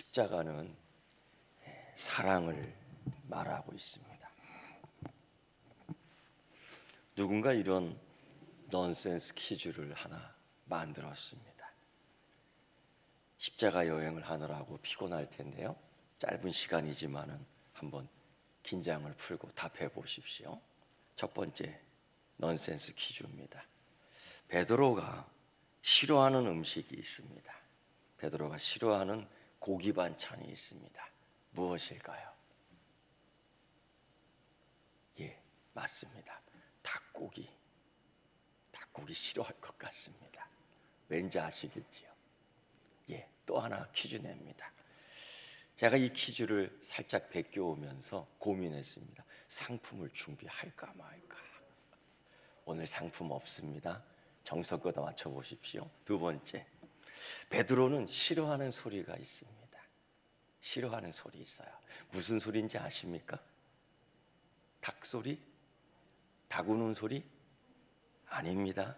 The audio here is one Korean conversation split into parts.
십자가는 사랑을 말하고 있습니다. 누군가 이런 넌센스 퀴즈를 하나 만들었습니다. 십자가 여행을 하느라고 피곤할 텐데요, 짧은 시간이지만은 한번 긴장을 풀고 답해 보십시오. 첫 번째 넌센스 퀴즈입니다. 베드로가 싫어하는 음식이 있습니다. 베드로가 싫어하는 고기 반찬이 있습니다. 무엇일까요? 예, 맞습니다. 닭고기 싫어할 것 같습니다. 왠지 아시겠지요? 예, 또 하나 퀴즈 냅니다. 제가 이 퀴즈를 살짝 베껴오면서 고민했습니다. 상품을 준비할까 말까. 오늘 상품 없습니다. 정성껏 맞춰보십시오. 두 번째, 베드로는 싫어하는 소리가 있습니다. 싫어하는 소리 있어요. 무슨 소리인지 아십니까? 닭 소리? 닭 우는 소리? 아닙니다.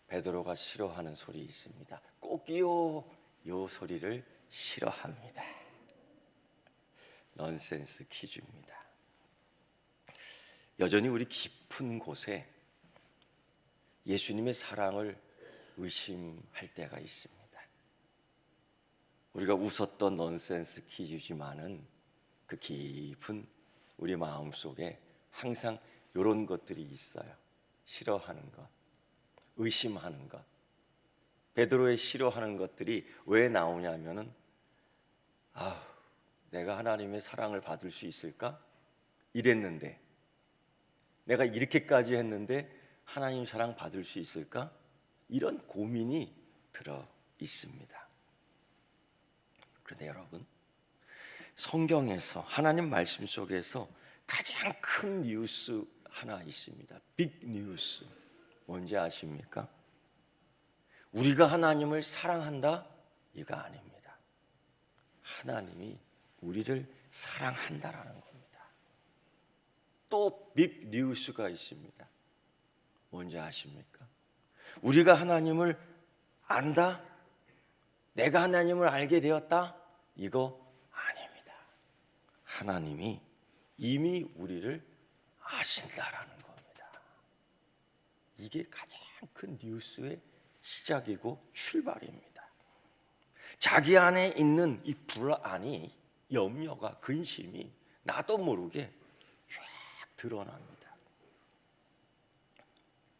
베드로가 싫어하는 소리 있습니다. 꼭이요, 요 소리를 싫어합니다. 넌센스 퀴즈입니다. 여전히 우리 깊은 곳에 예수님의 사랑을 의심할 때가 있습니다. 우리가 웃었던 넌센스 퀴즈지만은 그 깊은 우리 마음속에 항상 이런 것들이 있어요. 싫어하는 것, 의심하는 것. 베드로의 싫어하는 것들이 왜 나오냐면은 내가 하나님의 사랑을 받을 수 있을까? 이랬는데, 내가 이렇게까지 했는데 하나님 사랑 받을 수 있을까? 이런 고민이 들어 있습니다. 그런데 여러분, 성경에서 하나님 말씀 속에서 가장 큰 뉴스 하나 있습니다. 빅 뉴스. 뭔지 아십니까? 우리가 하나님을 사랑한다? 이거 아닙니다. 하나님이 우리를 사랑한다라는 겁니다. 또 빅 뉴스가 있습니다. 뭔지 아십니까? 우리가 하나님을 안다? 내가 하나님을 알게 되었다? 이거 아닙니다. 하나님이 이미 우리를 아신다라는 겁니다. 이게 가장 큰 뉴스의 시작이고 출발입니다. 자기 안에 있는 이 불안이, 염려가, 근심이 나도 모르게 쫙 드러납니다.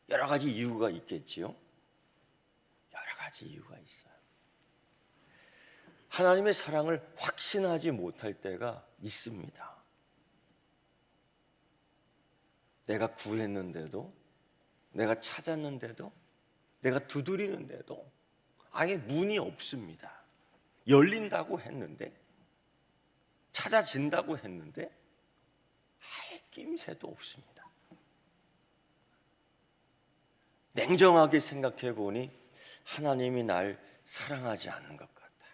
여러 가지 이유가 있겠지요. 여러 가지 이유가 있어요. 하나님의 사랑을 확신하지 못할 때가 있습니다. 내가 구했는데도, 내가 찾았는데도, 내가 두드리는데도 아예 문이 없습니다. 열린다고 했는데, 찾아진다고 했는데 아예 낌새도 없습니다. 냉정하게 생각해 보니 하나님이 날 사랑하지 않는 것 같다.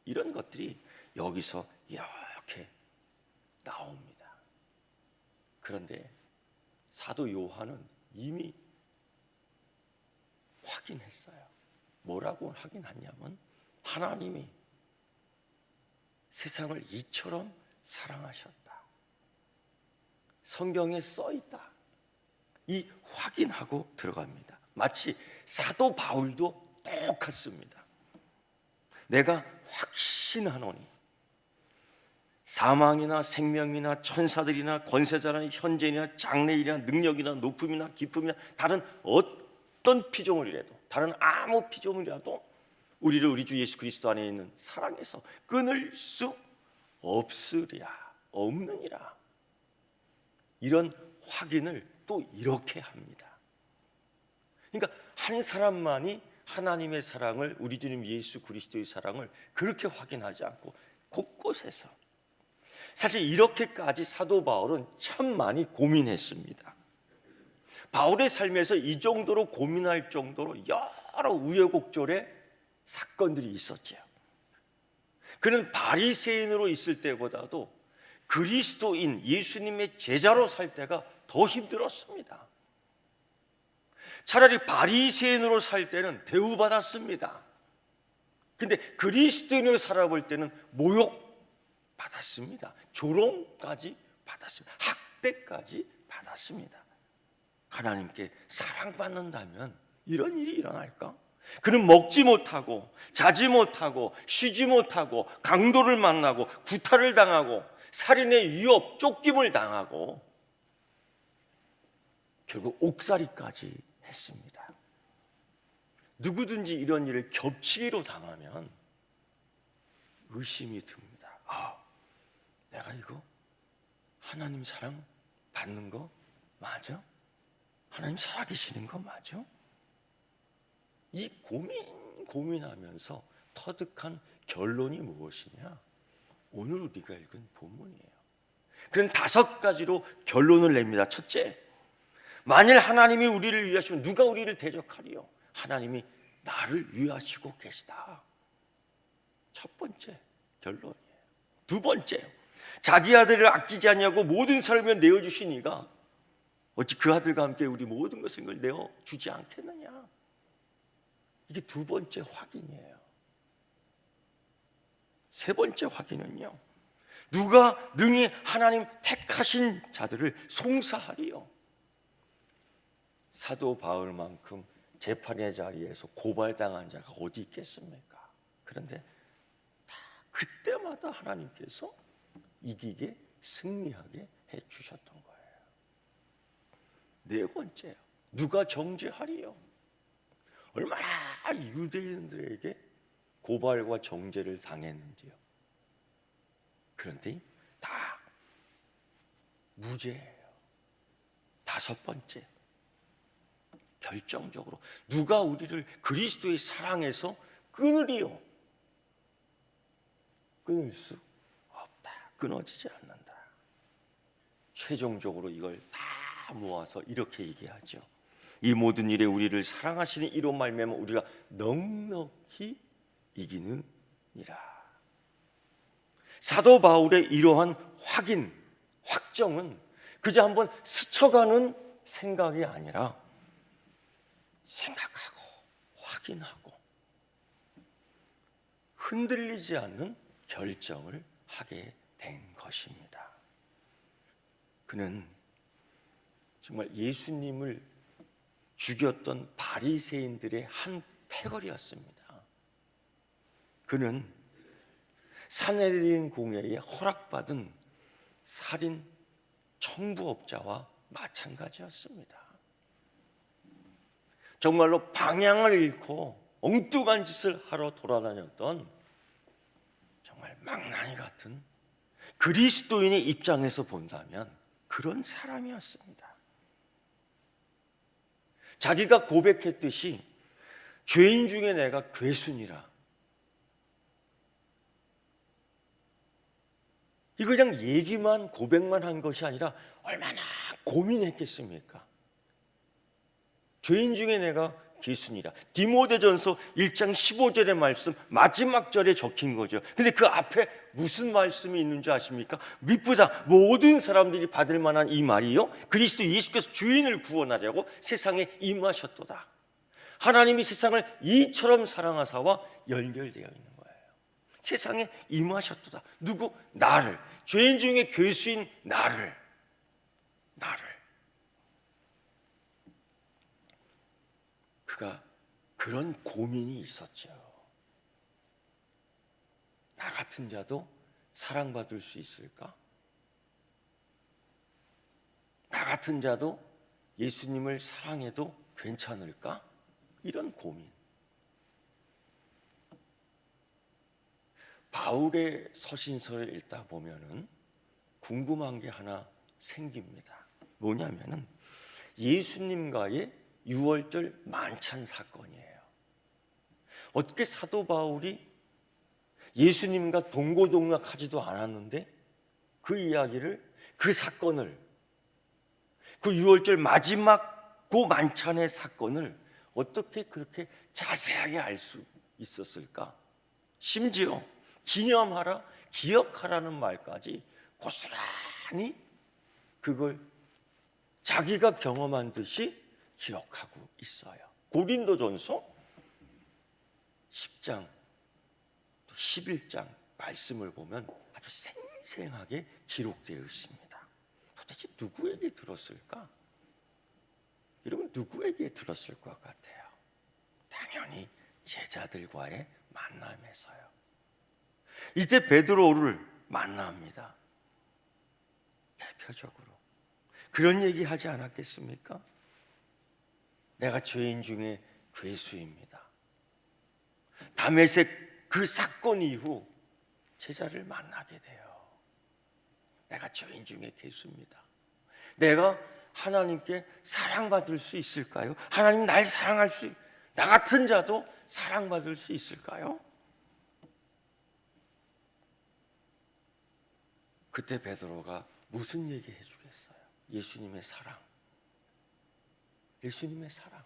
이런 것들이 여기서 이렇게 나옵니다. 그런데 사도 요한은 이미 확인했어요. 뭐라고 확인하냐면, 하나님이 세상을 이처럼 사랑하셨다. 성경에 써 있다. 이 확인하고 들어갑니다. 마치 사도 바울도 똑같습니다. 내가 확신하노니 사망이나 생명이나 천사들이나 권세자나 현재이나 장래이나 능력이나 높음이나 깊음이나 다른 어떤 피조물이라도, 다른 아무 피조물이라도 우리를 우리 주 예수 그리스도 안에 있는 사랑에서 끊을 수 없느니라. 이런 확인을 또 이렇게 합니다. 그러니까 한 사람만이 하나님의 사랑을, 우리 주님 예수 그리스도의 사랑을 그렇게 확인하지 않고 곳곳에서, 사실 이렇게까지 사도 바울은 참 많이 고민했습니다. 바울의 삶에서 이 정도로 고민할 정도로 여러 우여곡절의 사건들이 있었죠. 그는 바리새인으로 있을 때보다도 그리스도인 예수님의 제자로 살 때가 더 힘들었습니다. 차라리 바리새인으로 살 때는 대우받았습니다. 근데 그리스도인으로 살아볼 때는 모욕 받았습니다. 조롱까지 받았습니다. 학대까지 받았습니다. 하나님께 사랑받는다면 이런 일이 일어날까? 그는 먹지 못하고 자지 못하고 쉬지 못하고 강도를 만나고 구타를 당하고 살인의 위협, 쫓김을 당하고 결국 옥살이까지 했습니다. 누구든지 이런 일을 겹치기로 당하면 의심이 듭니다. 내가 이거 하나님 사랑 받는 거 맞아? 하나님 살아계시는 거 맞아? 이 고민하면서 터득한 결론이 무엇이냐? 오늘 우리가 읽은 본문이에요. 그런 5가지로 결론을 냅니다. 첫째, 만일 하나님이 우리를 위하시면 누가 우리를 대적하리요? 하나님이 나를 위하시고 계시다. 첫 번째 결론이에요. 두 번째, 자기 아들을 아끼지 않냐고 모든 삶을 내어주신 이가 어찌 그 아들과 함께 우리 모든 것을 내어주지 않겠느냐? 이게 두 번째 확인이에요. 세 번째 확인은요, 누가 능히 하나님 택하신 자들을 송사하리요? 사도 바울만큼 재판의 자리에서 고발당한 자가 어디 있겠습니까? 그런데 다 그때마다 하나님께서 이기게 승리하게 해주셨던 거예요. 네 번째요, 누가 정죄하리요? 얼마나 유대인들에게 고발과 정죄를 당했는지요. 그런데 다 무죄예요. 다섯 번째, 결정적으로 누가 우리를 그리스도의 사랑에서 끊으리요? 끊을 수 없다. 끊어지지 않는다. 최종적으로 이걸 다 모아서 이렇게 얘기하죠. 이 모든 일에 우리를 사랑하시는 이로 말미암아 우리가 넉넉히 이기느니라. 사도 바울의 이러한 확정은 그저 한번 스쳐가는 생각이 아니라 생각하고 확인하고 흔들리지 않는 결정을 하게 된 것입니다. 그는 정말 예수님을 죽였던 바리새인들의 한 패거리였습니다. 그는 산헤드린 공회에 허락받은 살인 청부업자와 마찬가지였습니다. 정말로 방향을 잃고 엉뚱한 짓을 하러 돌아다녔던 정말 망나니 같은, 그리스도인의 입장에서 본다면 그런 사람이었습니다. 자기가 고백했듯이 죄인 중에 내가 괴순이라, 이거 그냥 얘기만 고백만 한 것이 아니라 얼마나 고민했겠습니까? 죄인 중에 내가 괴순이라, 디모데전서 1장 15절의 말씀 마지막 절에 적힌 거죠. 근데 그 앞에 무슨 말씀이 있는 줄 아십니까? 미쁘다 모든 사람들이 받을 만한 이 말이요, 그리스도 예수께서 죄인을 구원하려고 세상에 임하셨도다. 하나님이 세상을 이처럼 사랑하사와 연결되어 있는 거예요. 세상에 임하셨도다. 누구? 나를, 죄인 중에 괴수인 나를. 그가 그런 고민이 있었죠. 나 같은 자도 사랑받을 수 있을까? 나 같은 자도 예수님을 사랑해도 괜찮을까? 이런 고민. 바울의 서신서를 읽다 보면은 궁금한 게 하나 생깁니다. 뭐냐면은 예수님과의 6월절 만찬 사건이에요. 어떻게 사도 바울이 예수님과 동고동락하지도 않았는데 그 이야기를, 그 사건을, 그 6월절 마지막 그 만찬의 사건을 어떻게 그렇게 자세하게 알 수 있었을까? 심지어 기념하라, 기억하라는 말까지 고스란히 그걸 자기가 경험한 듯이 기록하고 있어요. 고린도전서 10장 11장 말씀을 보면 아주 생생하게 기록되어 있습니다. 도대체 누구에게 들었을까? 여러분, 누구에게 들었을 것 같아요? 당연히 제자들과의 만남에서요. 이때 베드로를 만납니다. 대표적으로 그런 얘기 하지 않았겠습니까? 내가 죄인 중에 괴수입니다. 다메섹 그 사건 이후 제자를 만나게 돼요. 내가 죄인 중에 괴수입니다. 내가 하나님께 사랑받을 수 있을까요? 하나님 날 사랑할 수, 나 같은 자도 사랑받을 수 있을까요? 그때 베드로가 무슨 얘기 해주겠어요? 예수님의 사랑. 예수님의 사랑.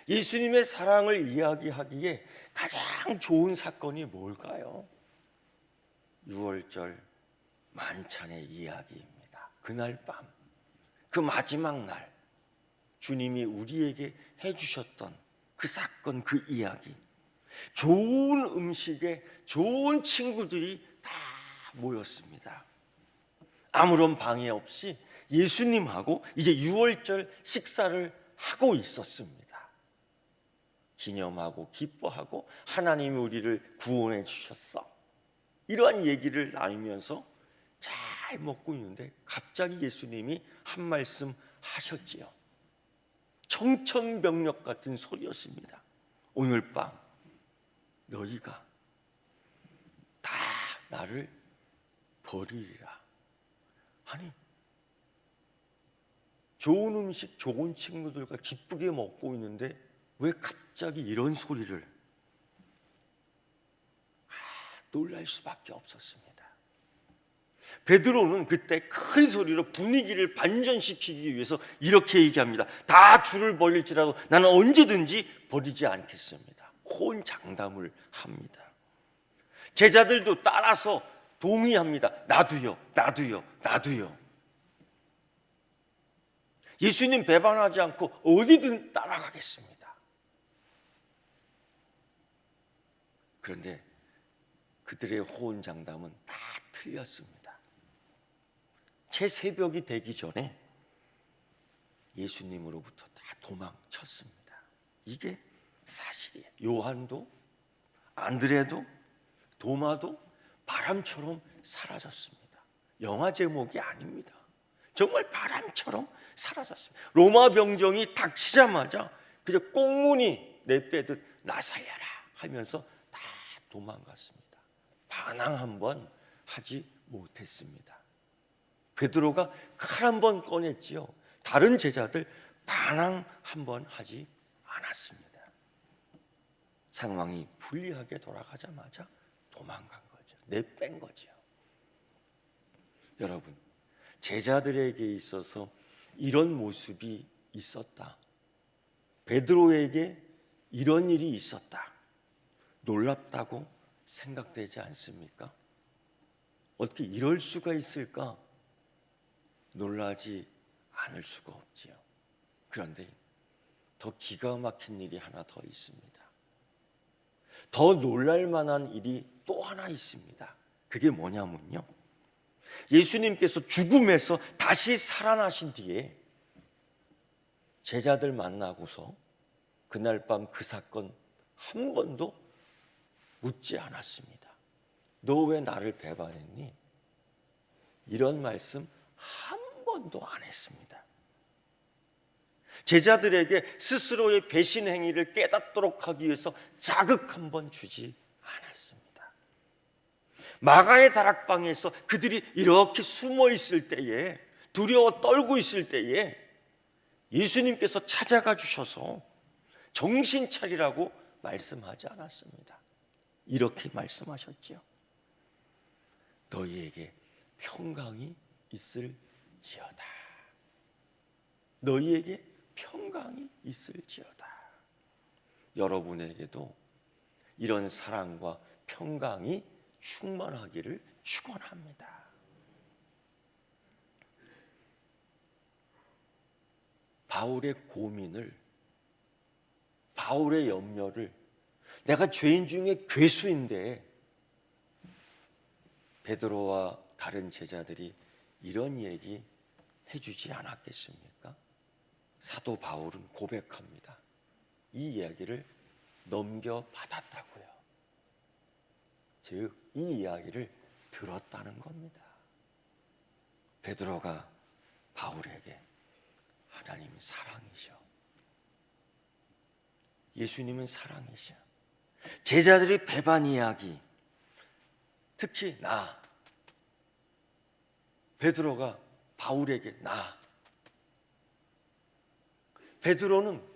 예수님의 사랑을 이야기하기에 가장 좋은 사건이 뭘까요? 6월절 만찬의 이야기입니다. 그날 밤, 그 마지막 날, 주님이 우리에게 해주셨던 그 사건, 그 이야기. 좋은 음식에 좋은 친구들이 다 모였습니다. 아무런 방해 없이 예수님하고 이제 6월절 식사를 하고 있었습니다. 기념하고 기뻐하고 하나님이 우리를 구원해 주셨어. 이러한 얘기를 나누면서 잘 먹고 있는데 갑자기 예수님이 한 말씀 하셨지요. 청천벽력 같은 소리였습니다. 오늘 밤 너희가 다 나를 버리리라. 아니, 좋은 음식, 좋은 친구들과 기쁘게 먹고 있는데 왜 갑자기 이런 소리를? 놀랄 수밖에 없었습니다. 베드로는 그때 큰 소리로 분위기를 반전시키기 위해서 이렇게 얘기합니다. 다 줄을 벌릴지라도 나는 언제든지 버리지 않겠습니다. 호언장담을 합니다. 제자들도 따라서 동의합니다. 나도요, 나도요, 나도요. 예수님 배반하지 않고 어디든 따라가겠습니다. 그런데 그들의 호언장담은 다 틀렸습니다. 채 새벽이 되기 전에 예수님으로부터 다 도망쳤습니다. 이게 사실이에요. 요한도, 안드레도, 도마도 바람처럼 사라졌습니다. 영화 제목이 아닙니다. 정말 바람처럼 사라졌습니다. 로마 병정이 닥치자마자 그저 꽁무니 내빼듯 나 살려라 하면서 다 도망갔습니다. 반항 한번 하지 못했습니다. 베드로가 칼 한 번 꺼냈지요. 다른 제자들 반항 한번 하지 않았습니다. 상황이 불리하게 돌아가자마자 도망간 거죠. 내뺀 거죠. 여러분, 제자들에게 있어서 이런 모습이 있었다. 베드로에게 이런 일이 있었다. 놀랍다고 생각되지 않습니까? 어떻게 이럴 수가 있을까? 놀라지 않을 수가 없지요. 그런데 더 기가 막힌 일이 하나 더 있습니다. 더 놀랄 만한 일이 또 하나 있습니다. 그게 뭐냐면요, 예수님께서 죽음에서 다시 살아나신 뒤에 제자들 만나고서 그날 밤 그 사건 한 번도 묻지 않았습니다. 너 왜 나를 배반했니? 이런 말씀 한 번도 안 했습니다. 제자들에게 스스로의 배신 행위를 깨닫도록 하기 위해서 자극 한 번 주지 않았습니다. 마가의 다락방에서 그들이 이렇게 숨어 있을 때에, 두려워 떨고 있을 때에 예수님께서 찾아가 주셔서 정신 차리라고 말씀하지 않았습니다. 이렇게 말씀하셨지요. 너희에게 평강이 있을지어다. 너희에게 평강이 있을지어다. 여러분에게도 이런 사랑과 평강이 충만하기를 축원합니다. 바울의 고민을, 바울의 염려를, 내가 죄인 중에 괴수인데 베드로와 다른 제자들이 이런 얘기 해주지 않았겠습니까? 사도 바울은 고백합니다. 이 이야기를 넘겨받았다고요. 즉, 이 이야기를 들었다는 겁니다. 베드로가 바울에게 하나님 사랑이셔, 예수님은 사랑이셔, 제자들이 배반 이야기, 특히 베드로가 바울에게 베드로는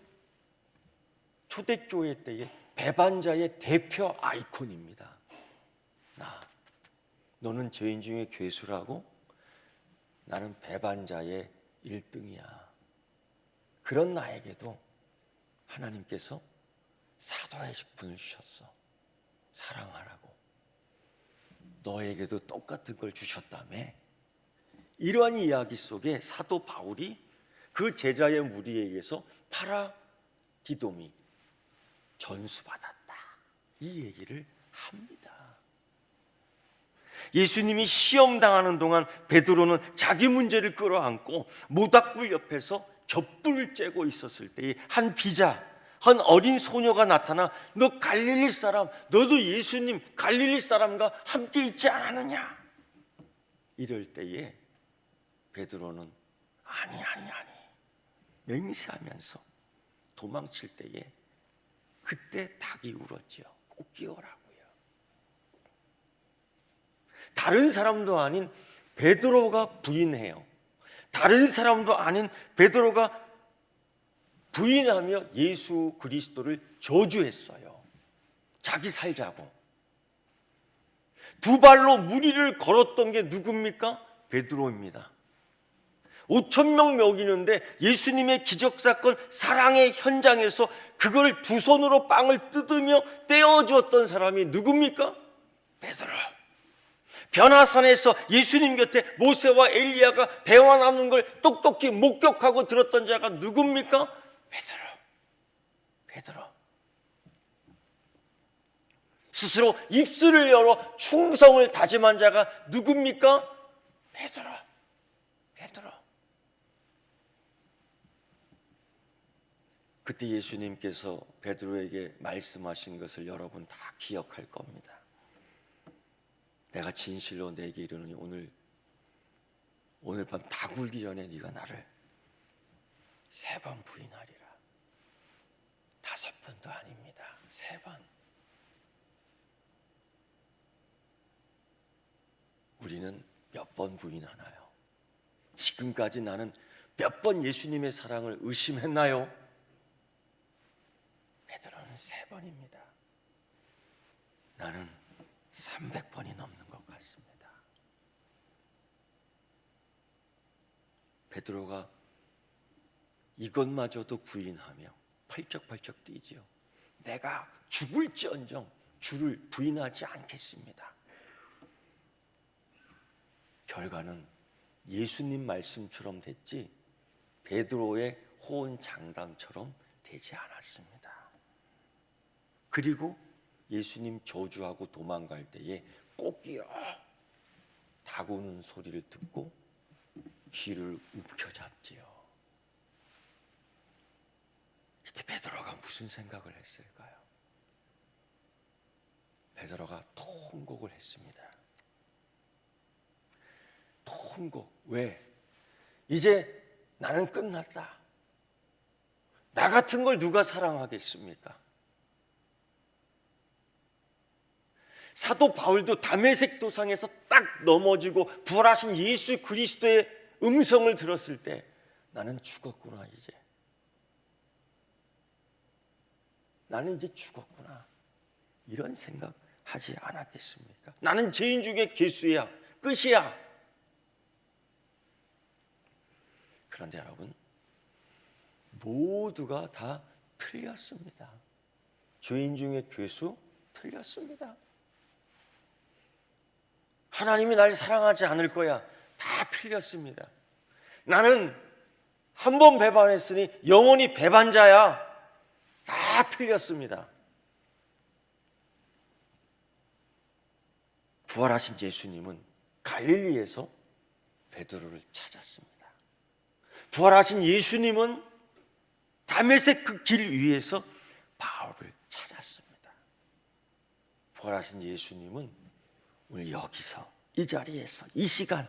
초대교회 때의 배반자의 대표 아이콘입니다. 너는 죄인 중에 괴수라고? 나는 배반자의 1등이야. 그런 나에게도 하나님께서 사도의 직분을 주셨어. 사랑하라고. 너에게도 똑같은 걸 주셨다며. 이러한 이야기 속에 사도 바울이 그 제자의 무리에 의해서 파라디도미, 전수받았다, 이 얘기를 합니다. 예수님이 시험당하는 동안 베드로는 자기 문제를 끌어안고 모닥불 옆에서 겹불을 쬐고 있었을 때에 한 비자, 한 어린 소녀가 나타나 너 갈릴리 사람, 너도 예수님 갈릴리 사람과 함께 있지 않았느냐? 이럴 때에 베드로는 아니 맹세하면서 도망칠 때에 그때 닭이 울었지요. 꼭 끼워라고요. 다른 사람도 아닌 베드로가 부인해요. 다른 사람도 아닌 베드로가 부인하며 예수 그리스도를 저주했어요. 자기 살자고. 두 발로 무리를 걸었던 게 누굽니까? 베드로입니다. 5,000명 먹이는데 예수님의 기적사건 사랑의 현장에서 그걸 두 손으로 빵을 뜯으며 떼어주었던 사람이 누굽니까? 베드로. 변화산에서 예수님 곁에 모세와 엘리야가 대화 나누는 걸 똑똑히 목격하고 들었던 자가 누굽니까? 베드로. 스스로 입술을 열어 충성을 다짐한 자가 누굽니까? 베드로. 그때 예수님께서 베드로에게 말씀하신 것을 여러분 다 기억할 겁니다. 내가 진실로 내게 이르노니 오늘 밤 다 굴기 전에 네가 나를 3번 부인하리라. 5번도 아닙니다. 3번. 우리는 몇 번 부인하나요? 지금까지 나는 몇 번 예수님의 사랑을 의심했나요? 베드로는 3번입니다. 나는 300번이 넘는 것 같습니다. 베드로가 이것마저도 부인하며 펄쩍펄쩍 뛰지요. 내가 죽을지언정 주를 부인하지 않겠습니다. 결과는 예수님 말씀처럼 됐지 베드로의 호언장담처럼 되지 않았습니다. 그리고 예수님 저주하고 도망갈 때에 꼭이요 닭 우는 소리를 듣고 귀를 움켜잡지요. 이때 베드로가 무슨 생각을 했을까요? 베드로가 통곡을 했습니다. 통곡. 왜? 이제 나는 끝났다. 나 같은 걸 누가 사랑하겠습니까? 사도 바울도 다메섹 도상에서 딱 넘어지고 부활하신 예수 그리스도의 음성을 들었을 때 나는 죽었구나. 나는 이제 죽었구나. 이런 생각 하지 않았겠습니까? 나는 죄인 중에 괴수야. 끝이야. 그런데 여러분, 모두가 다 틀렸습니다. 죄인 중에 괴수 틀렸습니다. 하나님이 날 사랑하지 않을 거야. 다 틀렸습니다. 나는 한 번 배반했으니 영원히 배반자야. 다 틀렸습니다. 부활하신 예수님은 갈릴리에서 베드로를 찾았습니다. 부활하신 예수님은 다메섹 그 길 위에서 바울을 찾았습니다. 부활하신 예수님은 오늘 여기서 이 자리에서 이 시간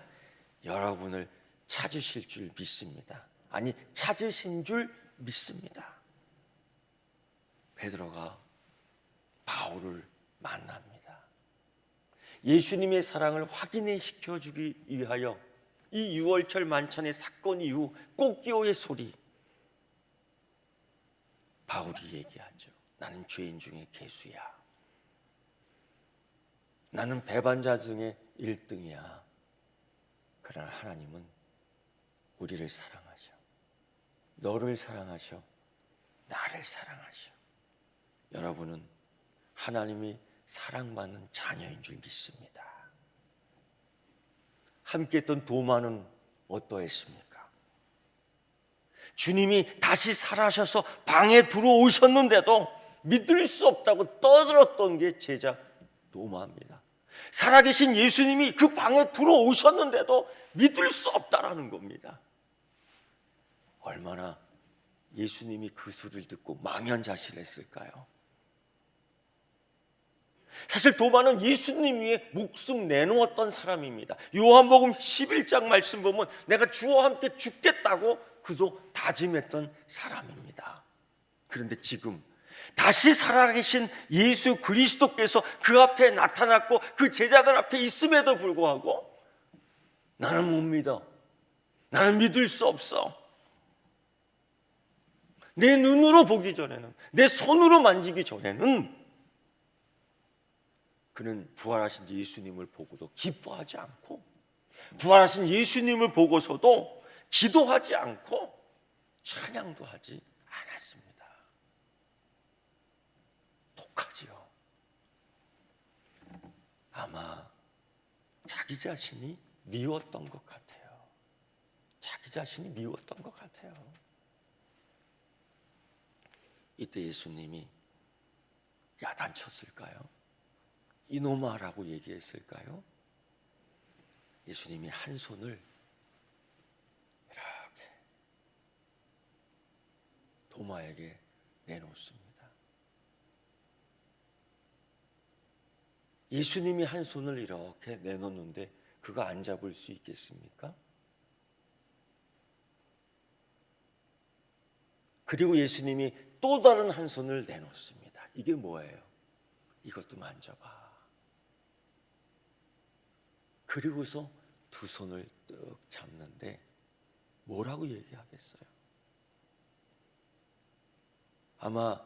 여러분을 찾으실 줄 믿습니다. 아니, 찾으신 줄 믿습니다. 베드로가 바울을 만납니다. 예수님의 사랑을 확인시켜 주기 위하여 이 6월절 만찬의 사건 이후 꽃기호의 소리, 바울이 얘기하죠. 나는 죄인 중에 괴수야. 나는 배반자 중에 1등이야. 그러나 하나님은 우리를 사랑하셔. 너를 사랑하셔. 나를 사랑하셔. 여러분은 하나님이 사랑받는 자녀인 줄 믿습니다. 함께 했던 도마는 어떠했습니까? 주님이 다시 살아셔서 방에 들어오셨는데도 믿을 수 없다고 떠들었던 게 제자 도마입니다. 살아계신 예수님이 그 방에 들어오셨는데도 믿을 수 없다라는 겁니다. 얼마나 예수님이 그 소리를 듣고 망연자실했을까요? 사실 도마는 예수님 위해 목숨 내놓았던 사람입니다. 요한복음 11장 말씀 보면 내가 주와 함께 죽겠다고 그도 다짐했던 사람입니다. 그런데 지금 다시 살아계신 예수 그리스도께서 그 앞에 나타났고 그 제자들 앞에 있음에도 불구하고 나는 못 믿어. 나는 믿을 수 없어. 내 눈으로 보기 전에는, 내 손으로 만지기 전에는 그는 부활하신 예수님을 보고도 기뻐하지 않고 부활하신 예수님을 보고서도 기도하지 않고 찬양도 하지 않았습니다. 독하지요. 아마 자기 자신이 미웠던 것 같아요. 자기 자신이 미웠던 것 같아요. 이때 예수님이 야단쳤을까요? 이놈아라고 얘기했을까요? 예수님이 한 손을 이렇게 도마에게 내놓습니다. 예수님이 한 손을 이렇게 내놓는데 그가 안 잡을 수 있겠습니까? 그리고 예수님이 또 다른 한 손을 내놓습니다. 이게 뭐예요? 이것도 만져봐. 그리고서 두 손을 뜩 잡는데 뭐라고 얘기하겠어요? 아마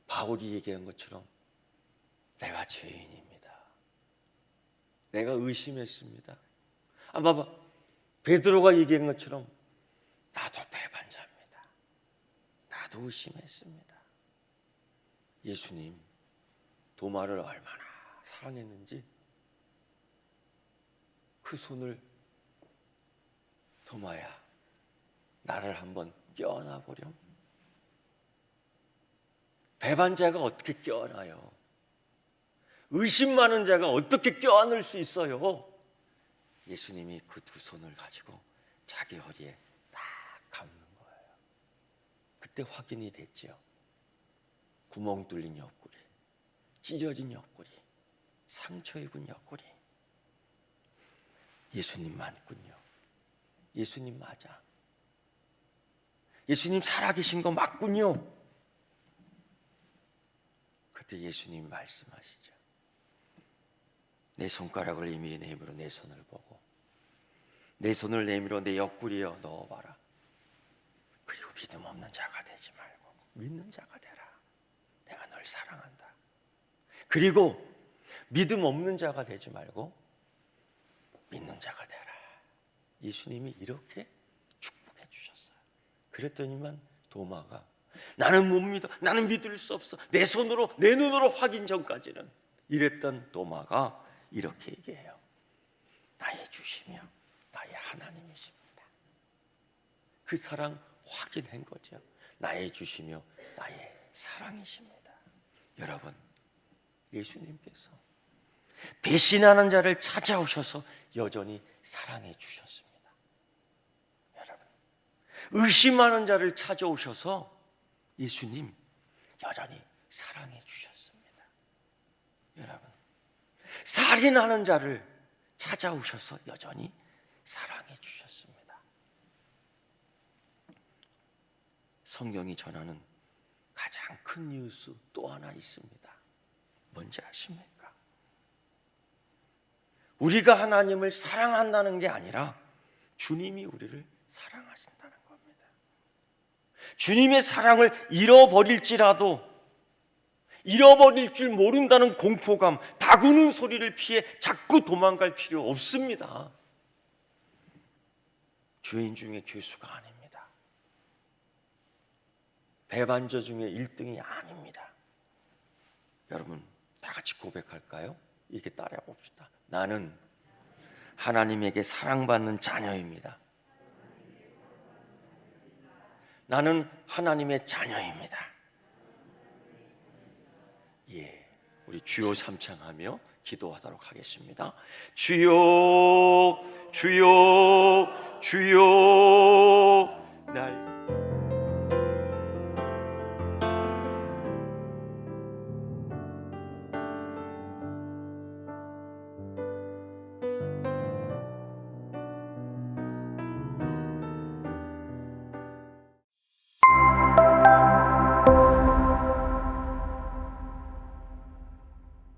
바울이 얘기한 것처럼 내가 죄인입니다. 내가 의심했습니다. 아마 베드로가 얘기한 것처럼 나도 배반자입니다. 나도 의심했습니다. 예수님 도마를 얼마나 사랑했는지 그 손을 도마야 나를 한번 껴안아 보렴. 배반자가 어떻게 껴안아요? 의심 많은 자가 어떻게 껴안을 수 있어요? 예수님이 그 두 손을 가지고 자기 허리에 딱 감는 거예요. 그때 확인이 됐죠. 구멍 뚫린 옆구리, 찢어진 옆구리, 상처 입은 옆구리. 예수님 맞군요. 예수님 맞아. 예수님 살아계신 거 맞군요. 그때 예수님이 말씀하시죠. 내 손가락을 이미 내밀어 내 손을 보고 내 손을 내밀어 내 옆구리에 넣어봐라. 그리고 믿음 없는 자가 되지 말고 믿는 자가 되라. 내가 널 사랑한다. 그리고 믿음 없는 자가 되지 말고 믿는 자가 되라. 예수님이 이렇게 축복해 주셨어요. 그랬더니만 도마가 나는 못 믿어. 나는 믿을 수 없어. 내 손으로 내 눈으로 확인 전까지는 이랬던 도마가 이렇게 얘기해요. 나의 주시며 나의 하나님이십니다. 그 사랑 확인한 거죠. 나의 주시며 나의 사랑이십니다. 여러분, 예수님께서 배신하는 자를 찾아오셔서 여전히 사랑해 주셨습니다. 여러분, 의심하는 자를 찾아오셔서 예수님 여전히 사랑해 주셨습니다. 여러분, 살인하는 자를 찾아오셔서 여전히 사랑해 주셨습니다. 성경이 전하는 가장 큰 뉴스 또 하나 있습니다. 뭔지 아십니까? 우리가 하나님을 사랑한다는 게 아니라 주님이 우리를 사랑하신다는 겁니다. 주님의 사랑을 잃어버릴 줄 모른다는 공포감, 다구는 소리를 피해 자꾸 도망갈 필요 없습니다. 죄인 중에 괴수가 아닙니다. 배반자 중에 1등이 아닙니다. 여러분, 다 같이 고백할까요? 이렇게 따라해 봅시다. 나는 하나님에게 사랑받는 자녀입니다. 나는 하나님의 자녀입니다. 예, 우리 주여 삼창하며 기도하도록 하겠습니다. 주여, 주여, 주여, 날